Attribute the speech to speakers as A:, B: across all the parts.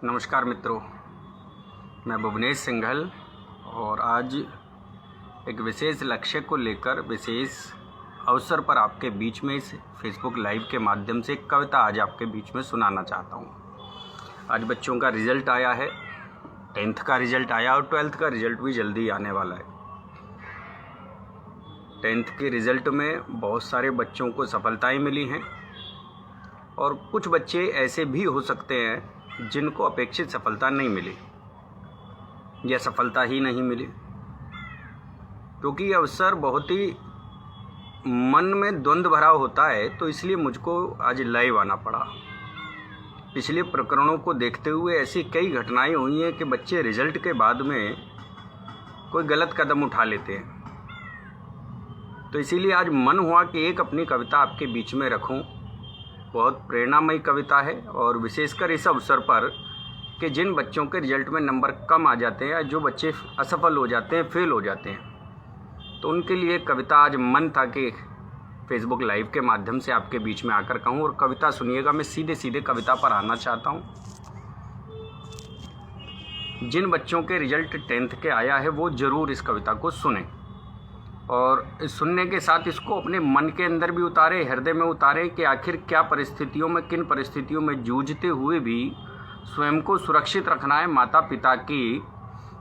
A: नमस्कार मित्रों, मैं भुवनेश सिंघल और आज एक विशेष लक्ष्य को लेकर विशेष अवसर पर आपके बीच में इस फेसबुक लाइव के माध्यम से एक कविता आज आपके बीच में सुनाना चाहता हूँ। आज बच्चों का रिज़ल्ट आया है, 10th का रिज़ल्ट आया और 12th का रिज़ल्ट भी जल्दी आने वाला है। 10th के रिज़ल्ट में बहुत सारे बच्चों को सफलताएं मिली हैं और कुछ बच्चे ऐसे भी हो सकते हैं जिनको अपेक्षित सफलता नहीं मिली या सफलता ही नहीं मिली, क्योंकि ये अवसर बहुत ही मन में द्वंद्व भरा होता है। तो इसलिए मुझको आज लाइव आना पड़ा। पिछले प्रकरणों को देखते हुए ऐसी कई घटनाएं हुई हैं कि बच्चे रिजल्ट के बाद में कोई गलत कदम उठा लेते हैं। तो इसीलिए आज मन हुआ कि एक अपनी कविता आपके बीच में रखूं। बहुत प्रेरणामयी कविता है और विशेषकर इस अवसर पर कि जिन बच्चों के रिजल्ट में नंबर कम आ जाते हैं, जो बच्चे असफल हो जाते हैं, फेल हो जाते हैं, तो उनके लिए कविता आज मन था कि फेसबुक लाइव के माध्यम से आपके बीच में आकर कहूँ। और कविता सुनिएगा, मैं सीधे सीधे कविता पर आना चाहता हूँ। जिन बच्चों के रिजल्ट 10th के आया है वो ज़रूर इस कविता को सुने और सुनने के साथ इसको अपने मन के अंदर भी उतारे, हृदय में उतारे कि आखिर क्या परिस्थितियों में, किन परिस्थितियों में जूझते हुए भी स्वयं को सुरक्षित रखना है, माता पिता की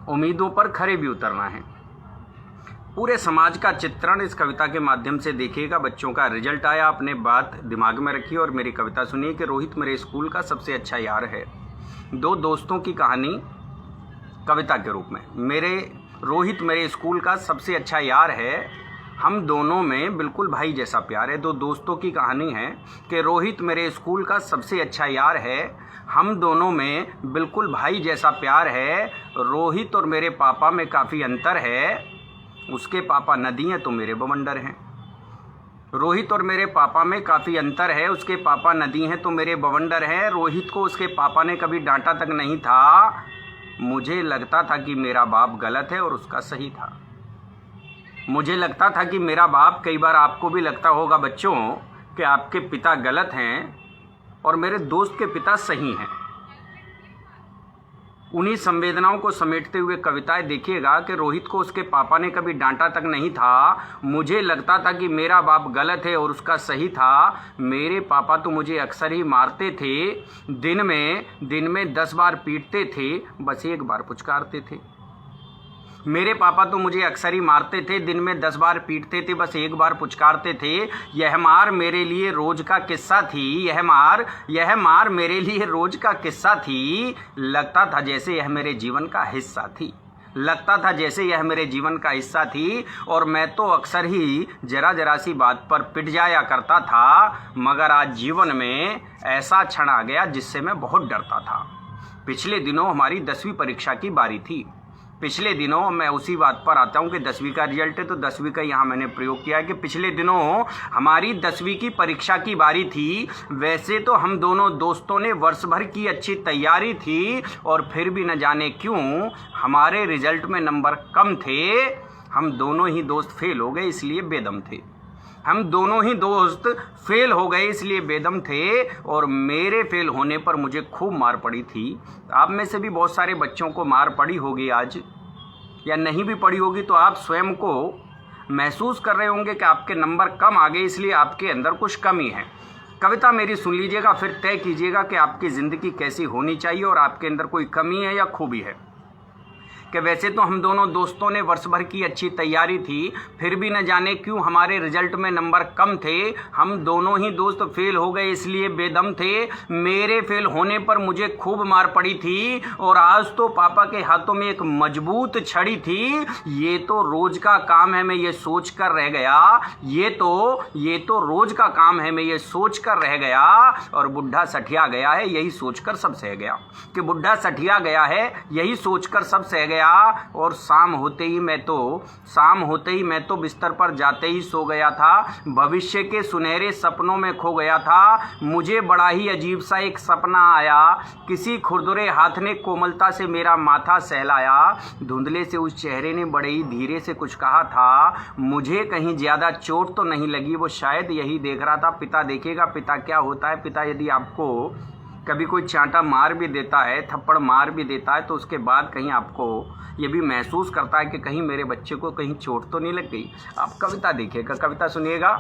A: उम्मीदों पर खरे भी उतरना है। पूरे समाज का चित्रण इस कविता के माध्यम से देखिएगा। बच्चों का रिजल्ट आया, अपने बात दिमाग में रखिए और मेरी कविता सुनिए कि रोहित मेरे स्कूल का सबसे अच्छा यार है। दो दोस्तों की कहानी कविता के रूप में। रोहित मेरे स्कूल का सबसे अच्छा यार है, हम दोनों में बिल्कुल भाई जैसा प्यार है। दो दोस्तों की कहानी है कि रोहित मेरे स्कूल का सबसे अच्छा यार है, हम दोनों में बिल्कुल भाई जैसा प्यार है। रोहित और मेरे पापा में काफ़ी अंतर है, उसके पापा नदी हैं तो मेरे बवंडर हैं। रोहित और मेरे पापा में काफ़ी अंतर है, उसके पापा नदी हैं तो मेरे बवंडर हैं। रोहित को उसके पापा ने कभी डांटा तक नहीं था, मुझे लगता था कि मेरा बाप गलत है और उसका सही था। मुझे लगता था कि मेरा बाप, कई बार आपको भी लगता होगा बच्चों कि आपके पिता गलत हैं और मेरे दोस्त के पिता सही हैं। उन्हीं संवेदनाओं को समेटते हुए कविताएं देखिएगा कि रोहित को उसके पापा ने कभी डांटा तक नहीं था, मुझे लगता था कि मेरा बाप गलत है और उसका सही था। मेरे पापा तो मुझे अक्सर ही मारते थे, दिन में 10 बार पीटते थे, बस एक बार पुचकारते थे। मेरे पापा तो मुझे अक्सर ही मारते थे, दिन में 10 बार पीटते थे, बस एक बार पुचकारते थे। यह मार मेरे लिए रोज का किस्सा थी, यह मार मेरे लिए रोज का किस्सा थी। लगता था जैसे यह मेरे जीवन का हिस्सा थी, लगता था जैसे यह मेरे जीवन का हिस्सा थी। और मैं तो अक्सर ही जरा सी बात पर पिट जाया करता था, मगर आज जीवन में ऐसा क्षण आ गया जिससे मैं बहुत डरता था। पिछले दिनों हमारी 10वीं परीक्षा की बारी थी। पिछले दिनों, मैं उसी बात पर आता हूँ कि 10वीं का रिजल्ट है तो 10वीं का यहाँ मैंने प्रयोग किया है कि पिछले दिनों हमारी 10वीं की परीक्षा की बारी थी। वैसे तो हम दोनों दोस्तों ने वर्ष भर की अच्छी तैयारी थी और फिर भी न जाने क्यों हमारे रिजल्ट में नंबर कम थे। हम दोनों ही दोस्त फेल हो गए इसलिए बेदम थे। हम दोनों ही दोस्त फेल हो गए इसलिए बेदम थे और मेरे फेल होने पर मुझे खूब मार पड़ी थी। आप में से भी बहुत सारे बच्चों को मार पड़ी होगी आज, या नहीं भी पड़ी होगी तो आप स्वयं को महसूस कर रहे होंगे कि आपके नंबर कम आ गए, इसलिए आपके अंदर कुछ कमी है। कविता मेरी सुन लीजिएगा, फिर तय कीजिएगा कि आपकी ज़िंदगी कैसी होनी चाहिए और आपके अंदर कोई कमी है या खूबी है। कि वैसे तो हम दोनों दोस्तों ने वर्ष भर की अच्छी तैयारी थी, फिर भी न जाने क्यों हमारे रिजल्ट में नंबर कम थे। हम दोनों ही दोस्त फेल हो गए इसलिए बेदम थे। मेरे फेल होने पर मुझे खूब मार पड़ी थी और आज तो पापा के हाथों में एक मजबूत छड़ी थी। ये तो रोज का काम है, मैं ये सोच कर रह गया, ये तो रोज का काम है, मैं ये सोच कर रह गया। और बुढ़ा सठिया गया है, यही सोचकर सब सह गया। कि बुढ़ा सठिया गया है, यही सोचकर सब सह गया। और शाम होते ही मैं तो बिस्तर पर जाते ही सो गया था। भविष्य के सुनहरे सपनों में खो गया था। मुझे बड़ा ही अजीब सा एक सपना आया, किसी खुरदुरे हाथ ने कोमलता से मेरा माथा सहलाया। धुंधले से उस चेहरे ने बड़े ही धीरे से कुछ कहा था। मुझे कहीं ज्यादा चोट तो नहीं लगी, वो शायद यही देख रहा था। पिता देखेगा, पिता क्या होता है। पिता यदि आपको कभी कोई चांटा मार भी देता है, थप्पड़ मार भी देता है, तो उसके बाद कहीं आपको ये भी महसूस करता है कि कहीं मेरे बच्चे को कहीं चोट तो नहीं लग गई। आप कविता देखिएगा, कविता सुनिएगा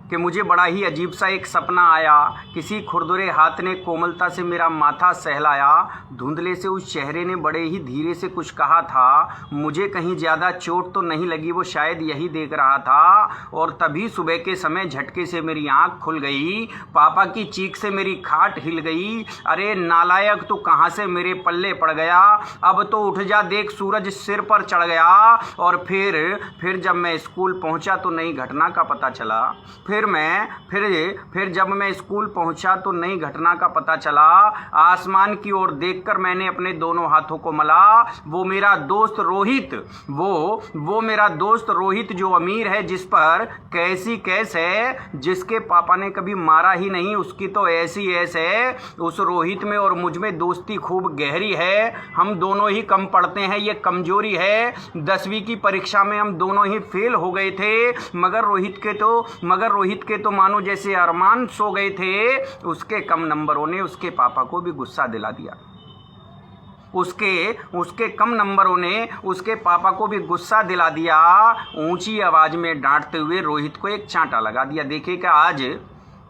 A: कि मुझे बड़ा ही अजीब सा एक सपना आया, किसी खुरदुरे हाथ ने कोमलता से मेरा माथा सहलाया, धुंधले से उस चेहरे ने बड़े ही धीरे से कुछ कहा था, मुझे कहीं ज़्यादा चोट तो नहीं लगी, वो शायद यही देख रहा था। और तभी सुबह के समय झटके से मेरी आँख खुल गई, पापा की चीख से मेरी खाट हिल गई, अरे नालायक तू कहाँ से मेरे पल्ले पड़ गया, अब तो उठ जा देख सूरज सिर पर चढ़ गया। और फिर जब मैं स्कूल पहुँचा तो नई घटना का पता चला, फिर जब मैं स्कूल पहुंचा तो नई घटना का पता चला। आसमान की ओर देखकर मैंने अपने दोनों हाथों को मला। वो मेरा दोस्त रोहित, वो मेरा दोस्त रोहित जो अमीर है, जिस पर कैसी कैस है, जिसके पापा ने कभी मारा ही नहीं, उसकी तो ऐसी ऐस है। उस रोहित में और मुझ में दोस्ती खूब गहरी है। हम दोनों ही कम पढ़ते हैं, ये कमजोरी है। 10वीं की परीक्षा में हम दोनों ही फेल हो गए थे, मगर रोहित के तो मानो जैसे अरमान सो गए थे। उसके कम नंबरों ने उसके पापा को भी गुस्सा दिला दिया। उसके कम नंबरों ने उसके पापा को भी गुस्सा दिला दिया। ऊंची आवाज में डांटते हुए रोहित को एक चांटा लगा दिया। देखिए कि आज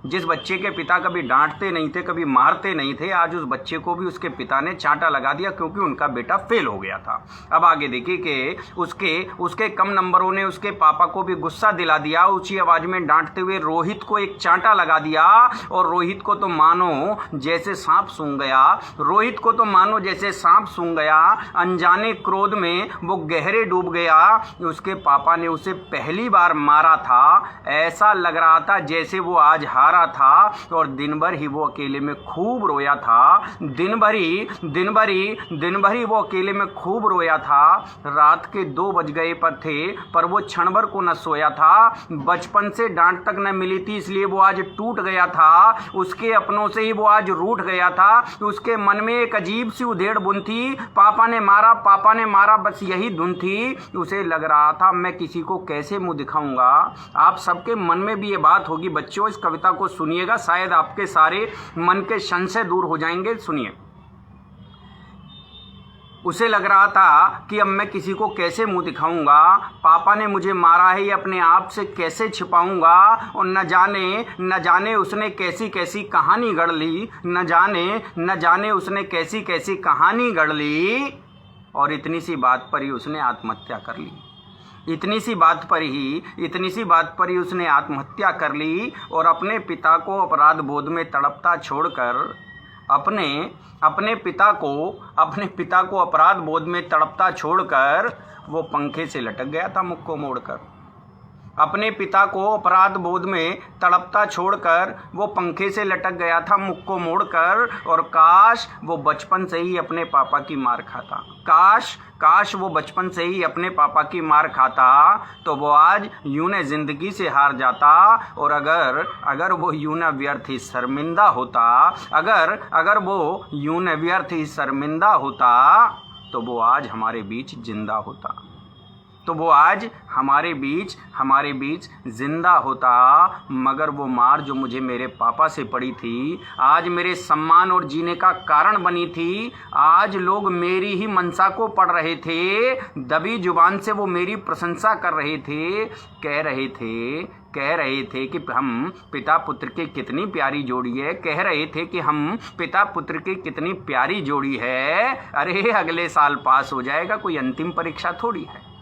A: जिस बच्चे के पिता कभी डांटते नहीं थे, कभी मारते नहीं थे, आज उस बच्चे को भी उसके पिता ने चांटा लगा दिया क्योंकि उनका बेटा फेल हो गया था। अब आगे देखिए कि उसके कम नंबरों ने उसके पापा को भी गुस्सा दिला दिया। ऊंची आवाज में डांटते हुए रोहित को एक चांटा लगा दिया और रोहित को तो मानो जैसे सांप सूंघ गया। अनजाने क्रोध में वो गहरे डूब गया। उसके पापा ने उसे पहली बार मारा था। ऐसा लग रहा था जैसे वो आज हारा था। और दिन भर ही वो अकेले में खूब रोया था। दिन भर ही वो अकेले में खूब रोया था। रात के 2 बज गए पर वो क्षण भर को न सोया था। बचपन से डांट तक न मिली थी, इसलिए वो आज टूट गया था। उसके अपनों से ही वो आज रूठ गया था। उसके मन में एक अजीब सी उधेड़ बुन थी, पापा ने मारा, बस यही धुन थी। उसे लग रहा था मैं किसी को कैसे मुंह दिखाऊंगा। आप सबके मन में भी ये बात होगी बच्चों। इस कविता को सुनिएगा, शायद आपके सारे मन के संशय दूर हो जाएंगे। सुनिए, उसे लग रहा था कि अब मैं किसी को कैसे मुंह दिखाऊंगा। पापा ने मुझे मारा है, ये अपने आप से कैसे छिपाऊंगा। और न जाने उसने कैसी कैसी कहानी गढ़ ली, न जाने उसने कैसी कैसी कहानी गढ़ ली। और इतनी सी बात पर ही उसने आत्महत्या कर ली। इतनी सी बात पर ही उसने आत्महत्या कर ली। और अपने पिता को अपराध बोध में तड़पता छोड़कर अपने पिता को अपराध बोध में तड़पता छोड़कर वो पंखे से लटक गया था मुख को मोड़कर। अपने पिता को अपराध बोध में तड़पता छोड़कर वो पंखे से लटक गया था मुख को मोड़कर। और काश वो बचपन से ही अपने पापा की मार खाता। काश वो बचपन से ही अपने पापा की मार खाता तो वो आज यूं न जिंदगी से हार जाता। और अगर वो यूं न व्यर्थ ही शर्मिंदा होता तो वो आज हमारे बीच जिंदा होता। मगर वो मार जो मुझे मेरे पापा से पड़ी थी, आज मेरे सम्मान और जीने का कारण बनी थी। आज लोग मेरी ही मनसा को पढ़ रहे थे, दबी जुबान से वो मेरी प्रशंसा कर रहे थे। कह रहे थे कि हम पिता पुत्र की कितनी प्यारी जोड़ी है। अरे अगले साल पास हो जाएगा, कोई अंतिम परीक्षा थोड़ी है।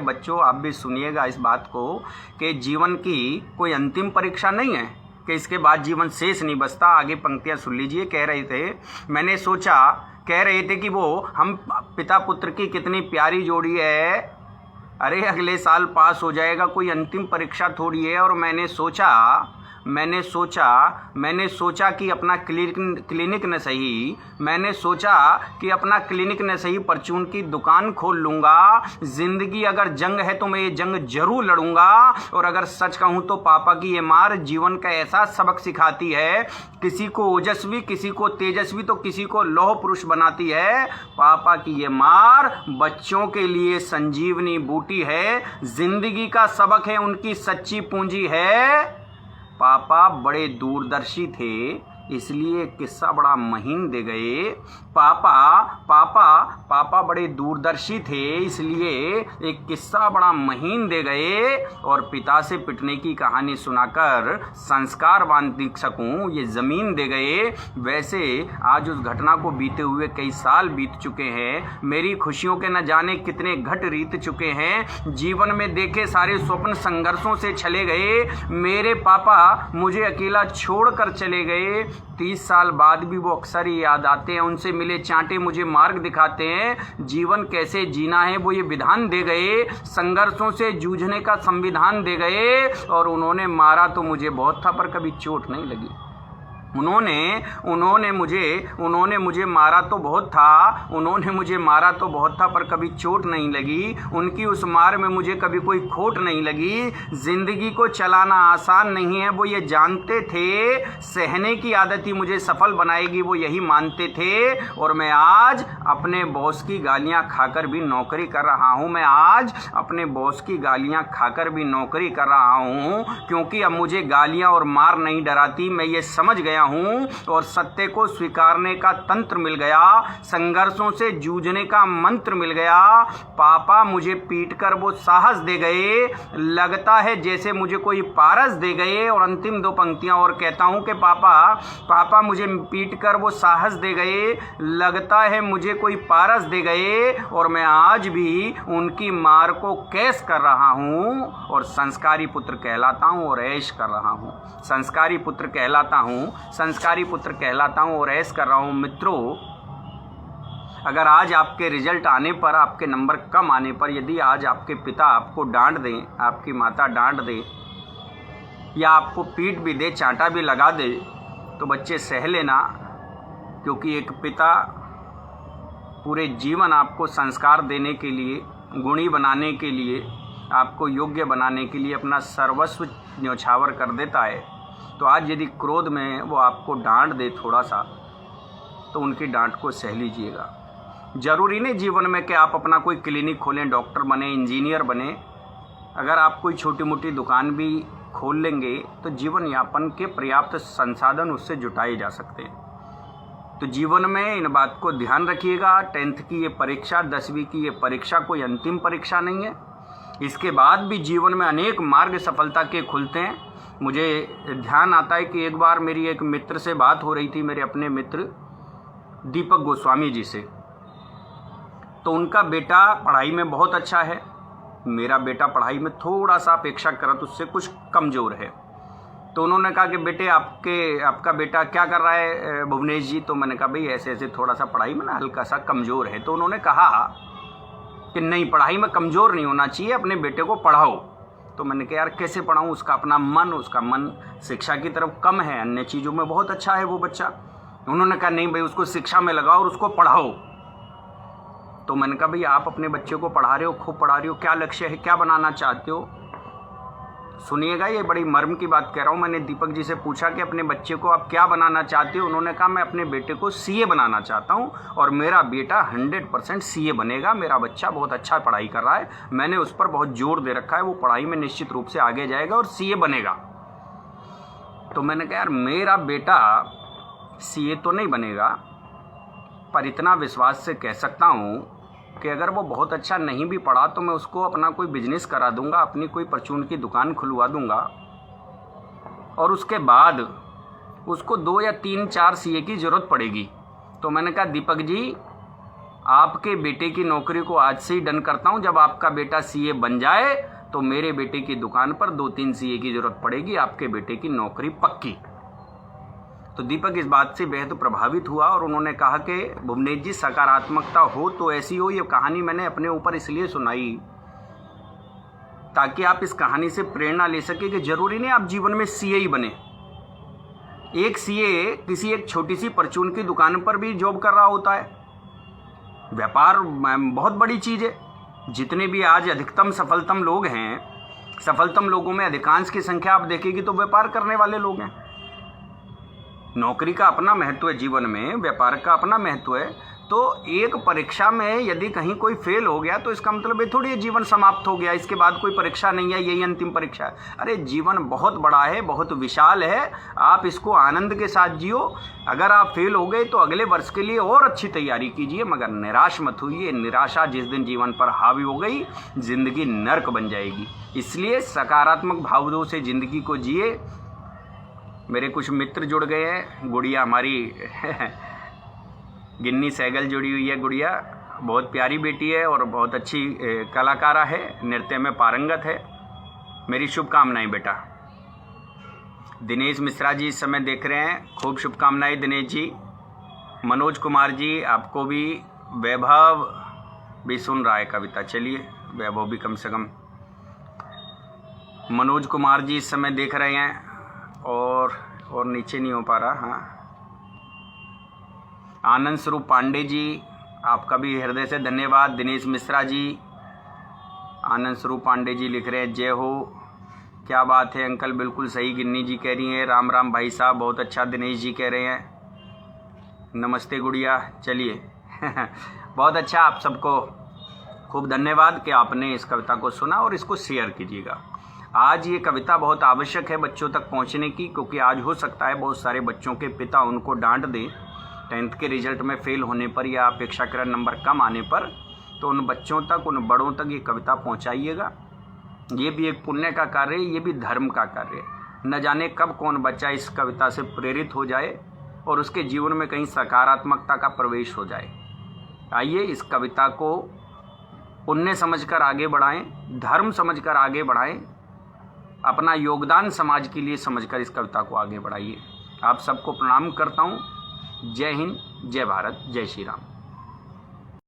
A: बच्चों, आप भी सुनिएगा इस बात को कि जीवन की कोई अंतिम परीक्षा नहीं है कि इसके बाद जीवन शेष नहीं बचता। आगे पंक्तियां सुन लीजिए। कह रहे थे कि वो हम पिता पुत्र की कितनी प्यारी जोड़ी है। अरे अगले साल पास हो जाएगा, कोई अंतिम परीक्षा थोड़ी है। और मैंने सोचा मैंने सोचा कि अपना क्लिनिक न सही, मैंने सोचा कि अपना क्लिनिक न सही परचून की दुकान खोल लूँगा। ज़िंदगी अगर जंग है तो मैं ये जंग जरूर लड़ूंगा। और अगर सच कहूँ तो पापा की ये मार जीवन का ऐसा सबक सिखाती है, किसी को ओजस्वी, किसी को तेजस्वी तो किसी को लौह पुरुष बनाती है। पापा की ये मार बच्चों के लिए संजीवनी बूटी है, जिंदगी का सबक है, उनकी सच्ची पूंजी है। पापा बड़े दूरदर्शी थे, इसलिए किस्सा बड़ा महीन दे गए। पापा बड़े दूरदर्शी थे, इसलिए एक किस्सा बड़ा महीन दे गए। और पिता से पिटने की कहानी सुनाकर संस्कारवान दिख सकूं, ये ज़मीन दे गए। वैसे आज उस घटना को बीते हुए कई साल बीत चुके हैं। मेरी खुशियों के न जाने कितने घट रीत चुके हैं। जीवन में देखे सारे स्वप्न संघर्षों से छले गए। मेरे पापा मुझे अकेला छोड़कर चले गए। 30 साल बाद भी वो अक्सर ही याद आते हैं। उनसे मिले चांटे मुझे मार्ग दिखाते हैं। जीवन कैसे जीना है वो ये विधान दे गए। संघर्षों से जूझने का संविधान दे गए। और उन्होंने मारा तो मुझे बहुत था, पर कभी चोट नहीं लगी। उन्होंने मुझे मारा तो बहुत था, पर कभी चोट नहीं लगी। उनकी उस मार में मुझे कभी कोई खोट नहीं लगी। जिंदगी को चलाना आसान नहीं है, वो ये जानते थे। सहने की आदत ही मुझे सफल बनाएगी, वो यही मानते थे। और मैं आज अपने बॉस की गालियां खाकर भी नौकरी कर रहा हूं। क्योंकि अब मुझे गालियां और मार नहीं डराती। मैं ये समझ गया हूं और सत्य को स्वीकारने का तंत्र मिल गया। संघर्षों से जूझने का मंत्र मिल गया। पापा मुझे पीटकर वो साहस दे गए, लगता है जैसे मुझे कोई पारस दे गए। और अंतिम 2 पंक्तियां और कहता हूं कि पापा मुझे पीटकर वो साहस दे गए, लगता है मुझे कोई पारस दे गए। और मैं आज भी उनकी मार को कैस कर रहा हूं और संस्कारी पुत्र कहलाता हूं और ऐश कर रहा हूं। संस्कारी पुत्र कहलाता हूं और ऐश कर रहा हूं। मित्रों, अगर आज आपके रिजल्ट आने पर, आपके नंबर कम आने पर, यदि आज आपके पिता आपको डांट दें, आपकी माता डांट दे या आपको पीट भी दे, चांटा भी लगा दे, तो बच्चे सह लेना। क्योंकि एक पिता पूरे जीवन आपको संस्कार देने के लिए, गुणी बनाने के लिए, आपको योग्य बनाने के लिए अपना सर्वस्व न्यौछावर कर देता है। तो आज यदि क्रोध में वो आपको डांट दे थोड़ा सा, तो उनकी डांट को सह लीजिएगा। ज़रूरी नहीं जीवन में कि आप अपना कोई क्लिनिक खोलें, डॉक्टर बने, इंजीनियर बने। अगर आप कोई छोटी मोटी दुकान भी खोल लेंगे तो जीवन यापन के पर्याप्त संसाधन उससे जुटाए जा सकते हैं। तो जीवन में इन बात को ध्यान रखिएगा। 10th की ये परीक्षा, 10वीं की ये परीक्षा कोई अंतिम परीक्षा नहीं है। इसके बाद भी जीवन में अनेक मार्ग सफलता के खुलते हैं। मुझे ध्यान आता है कि एक बार मेरी एक मित्र से बात हो रही थी, मेरे अपने मित्र दीपक गोस्वामी जी से। तो उनका बेटा पढ़ाई में बहुत अच्छा है, मेरा बेटा पढ़ाई में थोड़ा सा अपेक्षाकृत उससे कुछ कमज़ोर है। तो उन्होंने कहा कि बेटे आपका बेटा क्या कर रहा है भुवनेश जी? तो मैंने कहा भाई ऐसे ऐसे थोड़ा सा पढ़ाई में ना हल्का सा कमज़ोर है। तो उन्होंने कहा कि नहीं, पढ़ाई में कमज़ोर नहीं होना चाहिए, अपने बेटे को पढ़ाओ। तो मैंने कहा यार कैसे पढ़ाऊँ? उसका मन शिक्षा की तरफ कम है, अन्य चीज़ों में बहुत अच्छा है वो बच्चा। उन्होंने कहा नहीं भाई, उसको शिक्षा में लगाओ और उसको पढ़ाओ। तो मैंने कहा भाई आप अपने बच्चे को पढ़ा रहे हो, खूब पढ़ा रहे हो, क्या लक्ष्य है, क्या बनाना चाहते हो? सुनिएगा, ये बड़ी मर्म की बात कह रहा हूँ। मैंने दीपक जी से पूछा कि अपने बच्चे को आप क्या बनाना चाहते हो? उन्होंने कहा मैं अपने बेटे को सीए बनाना चाहता हूँ और मेरा बेटा 100% सीए बनेगा। मेरा बच्चा बहुत अच्छा पढ़ाई कर रहा है, मैंने उस पर बहुत जोर दे रखा है, वो पढ़ाई में निश्चित रूप से आगे जाएगा और सीए बनेगा। तो मैंने कहा यार मेरा बेटा सीए तो नहीं बनेगा, पर इतना विश्वास से कह सकता हूँ कि अगर वो बहुत अच्छा नहीं भी पढ़ा तो मैं उसको अपना कोई बिजनेस करा दूंगा, अपनी कोई परचून की दुकान खुलवा दूंगा और उसके बाद उसको 2 या 3-4 सीए की ज़रूरत पड़ेगी। तो मैंने कहा दीपक जी, आपके बेटे की नौकरी को आज से ही डन करता हूं। जब आपका बेटा सीए बन जाए तो मेरे बेटे की दुकान पर 2-3 सीए की ज़रूरत पड़ेगी, आपके बेटे की नौकरी पक्की। तो दीपक इस बात से बेहद प्रभावित हुआ और उन्होंने कहा कि भुवनेश जी, सकारात्मकता हो तो ऐसी हो। ये कहानी मैंने अपने ऊपर इसलिए सुनाई ताकि आप इस कहानी से प्रेरणा ले सके कि ज़रूरी नहीं आप जीवन में सीए ही बने। एक सीए किसी एक छोटी सी परचून की दुकान पर भी जॉब कर रहा होता है। व्यापार बहुत बड़ी चीज़ है। जितने भी आज अधिकतम सफलतम लोग हैं, सफलतम लोगों में अधिकांश की संख्या आप देखेंगे तो व्यापार करने वाले लोग हैं। नौकरी का अपना महत्व है जीवन में, व्यापार का अपना महत्व है। तो एक परीक्षा में यदि कहीं कोई फेल हो गया तो इसका मतलब ये थोड़ी जीवन समाप्त हो गया, इसके बाद कोई परीक्षा नहीं है, यही अंतिम परीक्षा है। अरे जीवन बहुत बड़ा है, बहुत विशाल है, आप इसको आनंद के साथ जियो। अगर आप फेल हो गए तो अगले वर्ष के लिए और अच्छी तैयारी कीजिए, मगर निराश मत होइए। निराशा जिस दिन जीवन पर हावी हो गई, जिंदगी नर्क बन जाएगी। इसलिए सकारात्मक भावों से ज़िंदगी को जिए। मेरे कुछ मित्र जुड़ गए हैं, गुड़िया हमारी गिन्नी सहगल जुड़ी हुई है। गुड़िया बहुत प्यारी बेटी है और बहुत अच्छी कलाकारा है, नृत्य में पारंगत है। मेरी शुभकामनाएं बेटा। दिनेश मिश्रा जी इस समय देख रहे हैं, खूब शुभकामनाएं दिनेश जी। मनोज कुमार जी आपको भी, वैभव भी सुन रहा है कविता, चलिए वैभव भी कम से कम। मनोज कुमार जी इस समय देख रहे हैं और नीचे नहीं हो पा रहा। हाँ, आनंद स्वरूप पांडे जी आपका भी हृदय से धन्यवाद। दिनेश मिश्रा जी, आनंद स्वरूप पांडे जी लिख रहे हैं जय हो, क्या बात है अंकल, बिल्कुल सही गिन्नी जी कह रही हैं। राम राम भाई साहब, बहुत अच्छा दिनेश जी कह रहे हैं। नमस्ते गुड़िया, चलिए बहुत अच्छा, आप सबको खूब धन्यवाद कि आपने इस कविता को सुना और इसको शेयर कीजिएगा। आज ये कविता बहुत आवश्यक है बच्चों तक पहुंचने की, क्योंकि आज हो सकता है बहुत सारे बच्चों के पिता उनको डांट दें 10th के रिजल्ट में फेल होने पर या अपेक्षाकृत नंबर कम आने पर। तो उन बच्चों तक, उन बड़ों तक ये कविता पहुंचाइएगा। ये भी एक पुण्य का कार्य है, ये भी धर्म का कार्य है। न जाने कब कौन बच्चा इस कविता से प्रेरित हो जाए और उसके जीवन में कहीं सकारात्मकता का प्रवेश हो जाए। आइए इस कविता को पुण्य समझकर आगे बढ़ाएं, धर्म समझकर आगे बढ़ाएं, अपना योगदान समाज के लिए समझकर इस कविता को आगे बढ़ाइए। आप सबको प्रणाम करता हूँ। जय हिंद, जय भारत, जय श्री राम।